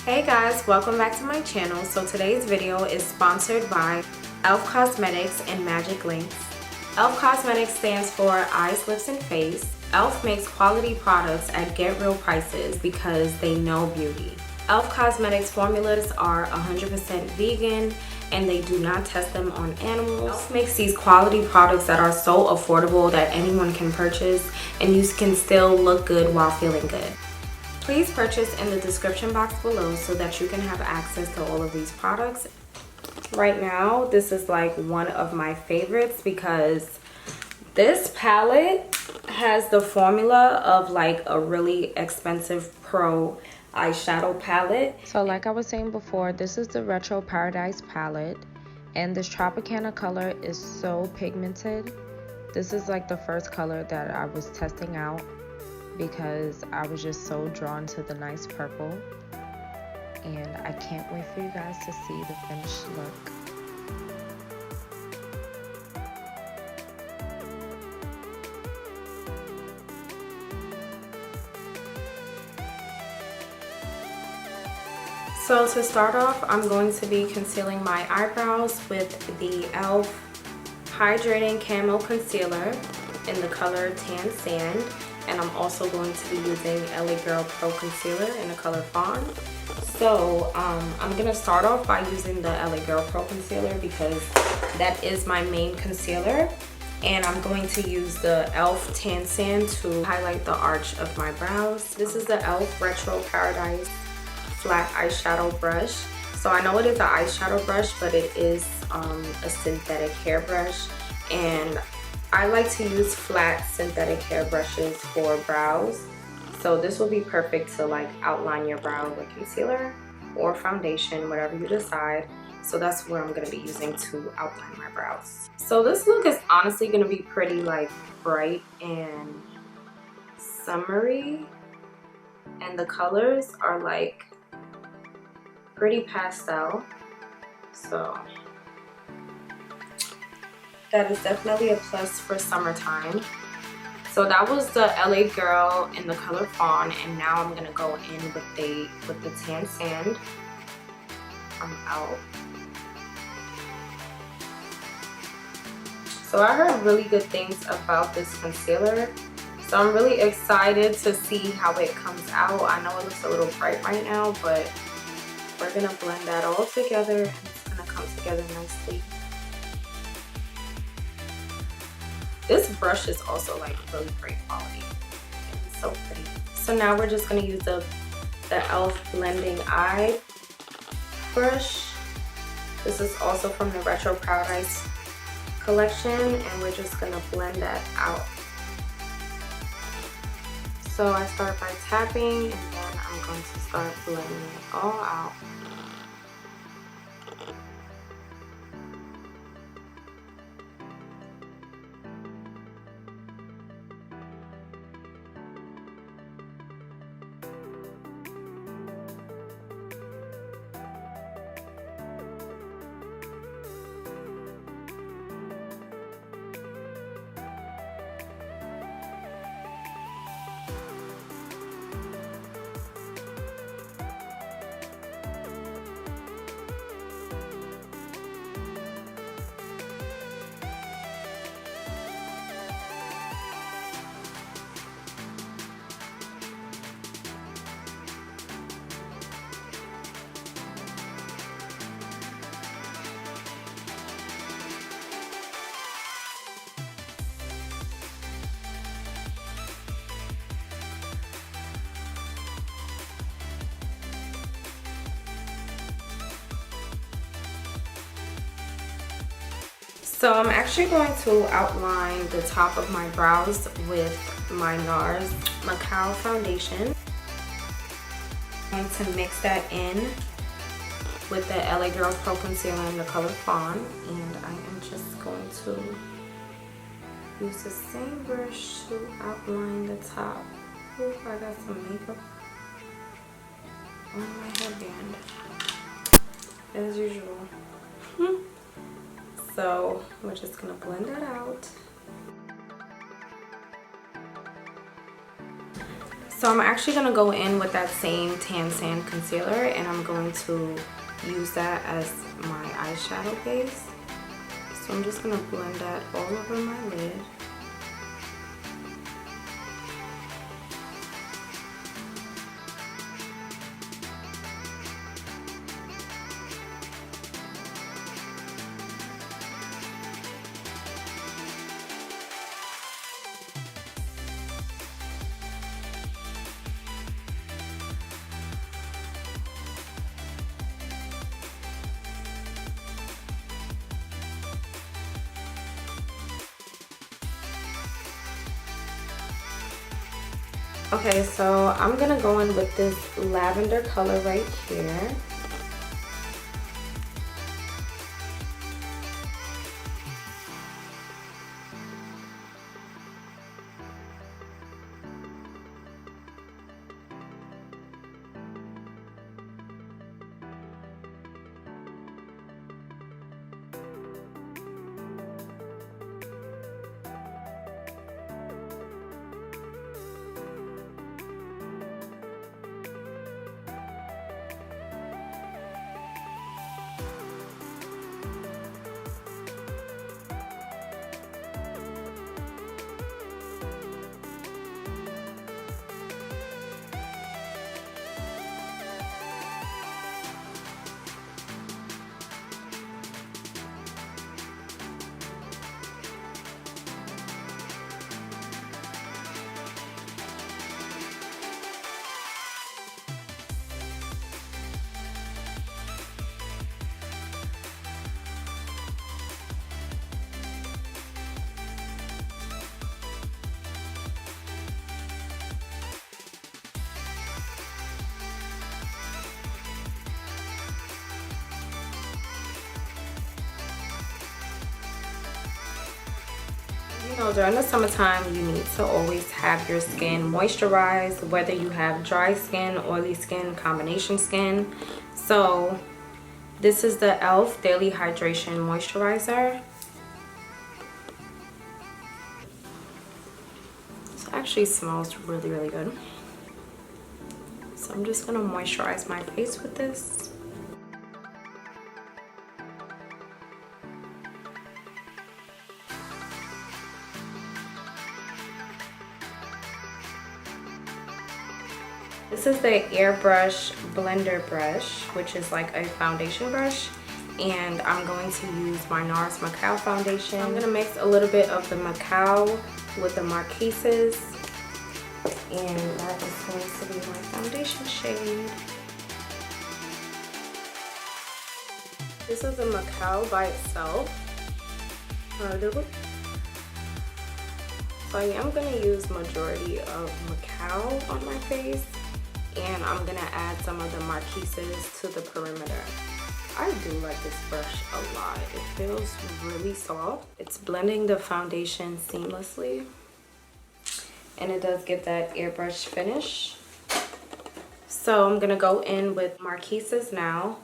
Hey guys, welcome back to my channel. So today's video is sponsored by Elf Cosmetics and Magiclinks. Elf Cosmetics stands for Eyes, Lips, and Face. Elf makes quality products at get real prices because they know beauty. Elf Cosmetics formulas are 100% vegan and they do not test them on animals. Elf makes these quality products that are so affordable that anyone can purchase and you can still look good while feeling good. Please purchase in the description box below so that you can have access to all of these products. Right now, this is like one of my favorites because this palette has the formula of like a really expensive pro eyeshadow palette. So like I was saying before, this is the Retro Paradise palette and this Tropicana color is so pigmented. This is like the first color that I was testing out because I was just so drawn to the nice purple, and I can't wait for you guys to see the finished look. So to start off, I'm going to be concealing my eyebrows with the ELF Hydrating Camo Concealer in the color Tan Sand. And I'm also going to be using LA Girl Pro Concealer in the color Fawn. So I'm going to start off by using the LA Girl Pro Concealer because that is my main concealer. And I'm going to use the ELF Tan Sand to highlight the arch of my brows. This is the ELF Retro Paradise Flat Eyeshadow Brush. So I know it is an eyeshadow brush, but it is a synthetic hairbrush. And I like to use flat synthetic hair brushes for brows. So this will be perfect to like outline your brow with concealer or foundation, whatever you decide. So that's what I'm going to be using to outline my brows. So this look is honestly going to be pretty like bright and summery. And the colors are like pretty pastel. So that is definitely a plus for summertime. So that was the LA Girl in the color Fawn, and now I'm gonna go in with the Tan Sand from ELF. So I heard really good things about this concealer, so I'm really excited to see how it comes out. I know it looks a little bright right now, but we're gonna blend that all together and it's gonna come together nicely. This brush is also like really great quality. It's so pretty. So now we're just gonna use the ELF Blending Eye brush. This is also from the Retro Paradise collection, and we're just gonna blend that out. So I start by tapping, and then I'm going to start blending it all out. So I'm actually going to outline the top of my brows with my NARS Macao foundation. I'm going to mix that in with the LA Girl Pro Concealer in the color Fawn, and I am just going to use the same brush to outline the top. Ooh, I got some makeup on my headband, as usual. So we're just gonna blend that out. So I'm actually going to go in with that same Tan Sand concealer, and I'm going to use that as my eyeshadow base. So I'm just going to blend that all over my lid. Okay, so I'm gonna go in with this lavender color right here. You know, during the summertime, you need to always have your skin moisturized, whether you have dry skin, oily skin, combination skin. So this is the Elf Daily Hydration Moisturizer. This actually smells really, really good. So I'm just gonna moisturize my face with this. This is the airbrush blender brush, which is like a foundation brush, and I'm going to use my NARS Macao foundation. I'm gonna mix a little bit of the Macao with the Marquises, and that is going to be my foundation shade. This is the Macao by itself. So I am gonna use majority of Macao on my face, and I'm gonna add some of the Marquises to the perimeter. I do like this brush a lot. It feels really soft. It's blending the foundation seamlessly, and it does give that airbrush finish. So I'm gonna go in with Marquises now.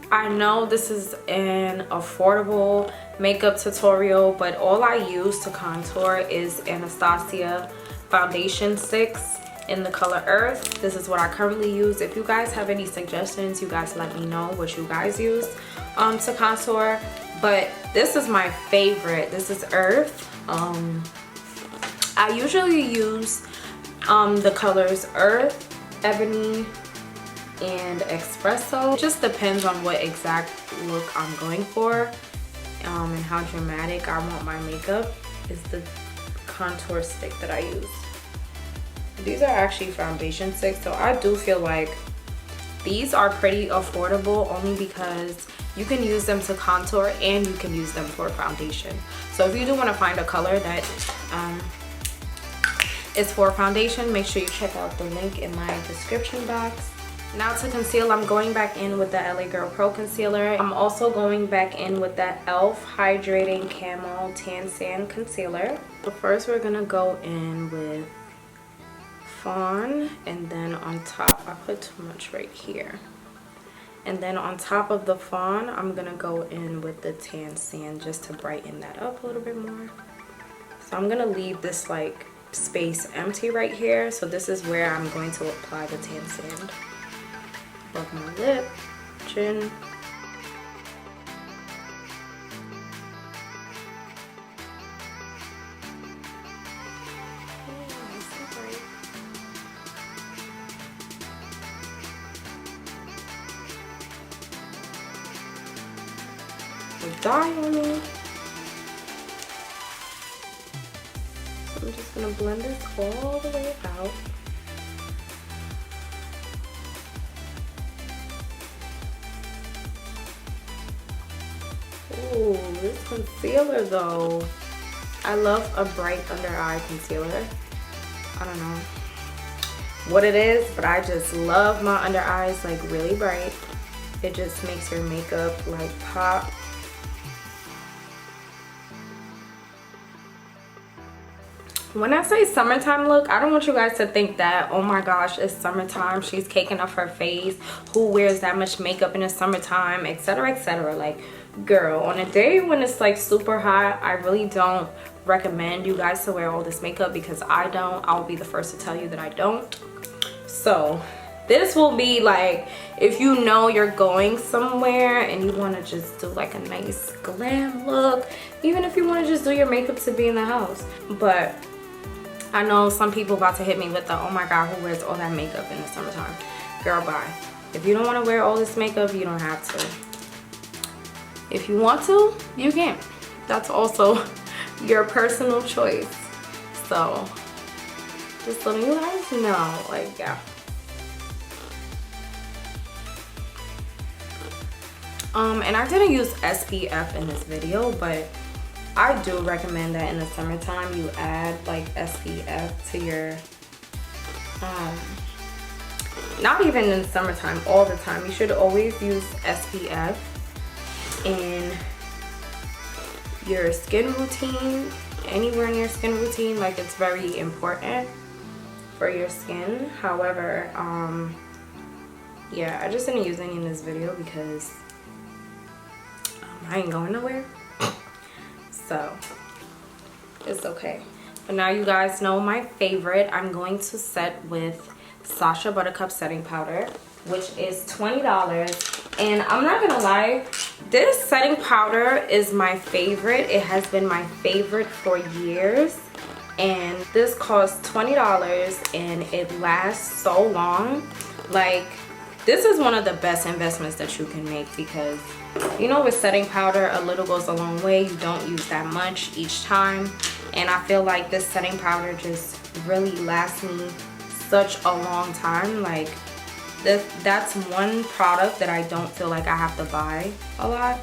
I know this is an affordable makeup tutorial, but all I use to contour is Anastasia foundation sticks in the color Earth. This is what I currently use. If you guys have any suggestions, you guys let me know what you guys use to contour. But this is my favorite. This is Earth. I usually use the colors Earth, Ebony, and Espresso. It just depends on what exact look I'm going for and how dramatic I want my makeup is the contour stick that I use. These are actually foundation sticks, so I do feel like these are pretty affordable only because you can use them to contour and you can use them for foundation. So if you do want to find a color that is for foundation, make sure you check out the link in my description box. Now to conceal, I'm going back in with the LA Girl Pro Concealer. I'm also going back in with the Elf Hydrating Camo Tan Sand Concealer. So first we're gonna go in with Fawn, and then on top, I put too much right here. And then on top of the Fawn, I'm gonna go in with the Tan Sand just to brighten that up a little bit more. So I'm gonna leave this like space empty right here. So this is where I'm going to apply the Tan Sand. Above my lip, chin. Die on me. So I'm just gonna blend this all the way out. Ooh, this concealer though. I love a bright under eye concealer. I don't know what it is, but I just love my under eyes like really bright. It just makes your makeup like pop. When I say summertime look, I don't want you guys to think that, oh my gosh, it's summertime, she's caking off her face, who wears that much makeup in the summertime, etc, etc. Like, girl, on a day when it's like super hot, I really don't recommend you guys to wear all this makeup, because I don't. I'll be the first to tell you that I don't. So this will be like, if you know you're going somewhere and you want to just do like a nice glam look, even if you want to just do your makeup to be in the house. But I know some people about to hit me with the, oh my god, who wears all that makeup in the summertime? Girl, bye. If you don't want to wear all this makeup, you don't have to. If you want to, you can. That's also your personal choice. So just letting you guys know, like, yeah. And I didn't use SPF in this video, but I do recommend that in the summertime you add like SPF to your, not even in the summertime, all the time. You should always use SPF in your skin routine, anywhere in your skin routine. Like, it's very important for your skin. However, yeah, I just didn't use any in this video because I ain't going nowhere. So it's okay. But now you guys know my favorite. I'm going to set with Sacha Buttercup setting powder, which is $20. And I'm not gonna lie, this setting powder is my favorite. It has been my favorite for years, and this costs $20 and it lasts so long. Like, this is one of the best investments that you can make, because you know, with setting powder, a little goes a long way. You don't use that much each time, and I feel like this setting powder just really lasts me such a long time. Like, that's one product that I don't feel like I have to buy a lot,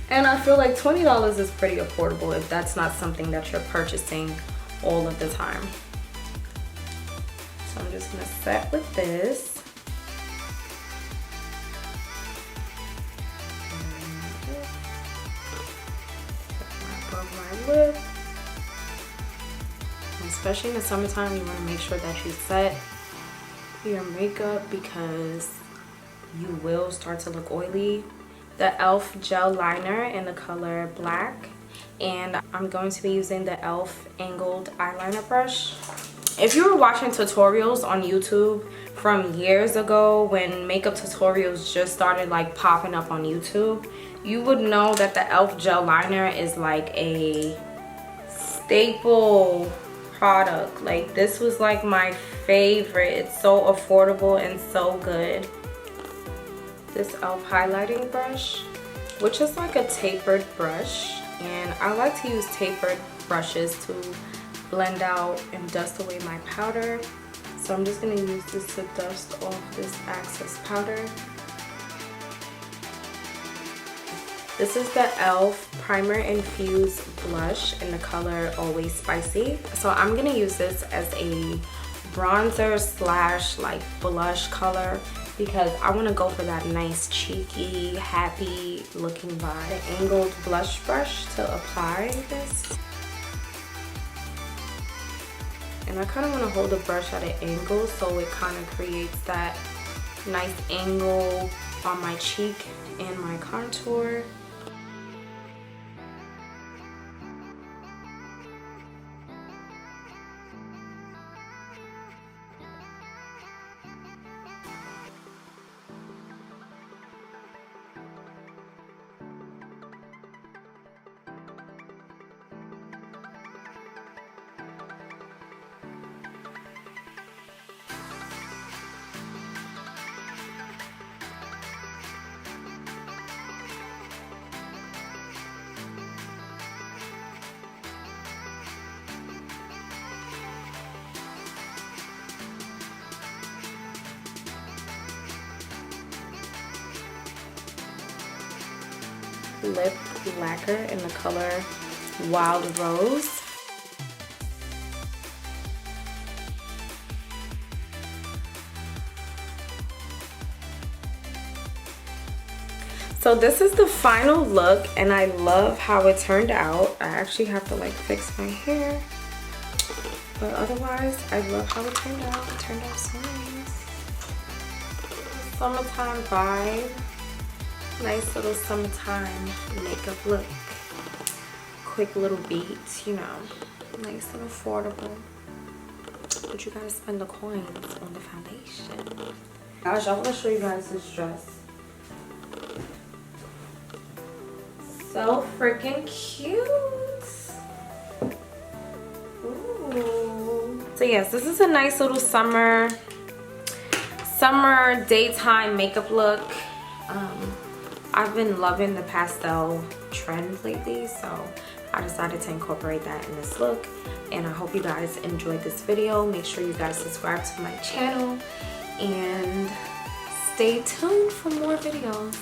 and I feel like $20 is pretty affordable if that's not something that you're purchasing all of the time. So I'm just gonna set with this. Lip. Especially in the summertime, you want to make sure that you set your makeup, because you will start to look oily. The Elf gel liner in the color black, and I'm going to be using the Elf angled eyeliner brush. If you were watching tutorials on YouTube from years ago, when makeup tutorials just started like popping up on YouTube, you would know that the Elf gel liner is like a staple product. Like, this was like my favorite. It's so affordable and so good. This Elf highlighting brush, which is like a tapered brush, and I like to use tapered brushes to blend out and dust away my powder. So I'm just going to use this to dust off this excess powder. This is the Elf Primer Infused Blush in the color Always Spicy. So I'm going to use this as a bronzer slash like blush color, because I want to go for that nice cheeky happy looking vibe. The angled blush brush to apply this, and I kind of want to hold the brush at an angle so it kind of creates that nice angle on my cheek and my contour. Lip lacquer in the color Wild Rose. So this is the final look, and I love how it turned out. I actually have to like fix my hair, but otherwise I love how it turned out. It turned out so nice. Summertime vibe. Nice little summertime makeup look. Quick little beats, you know. Nice and affordable. But you gotta spend the coins on the foundation. Gosh, I wanna show you guys this dress. So freaking cute. Ooh. So yes, this is a nice little summer daytime makeup look. I've been loving the pastel trend lately, so I decided to incorporate that in this look. And I hope you guys enjoyed this video. Make sure you guys subscribe to my channel and stay tuned for more videos.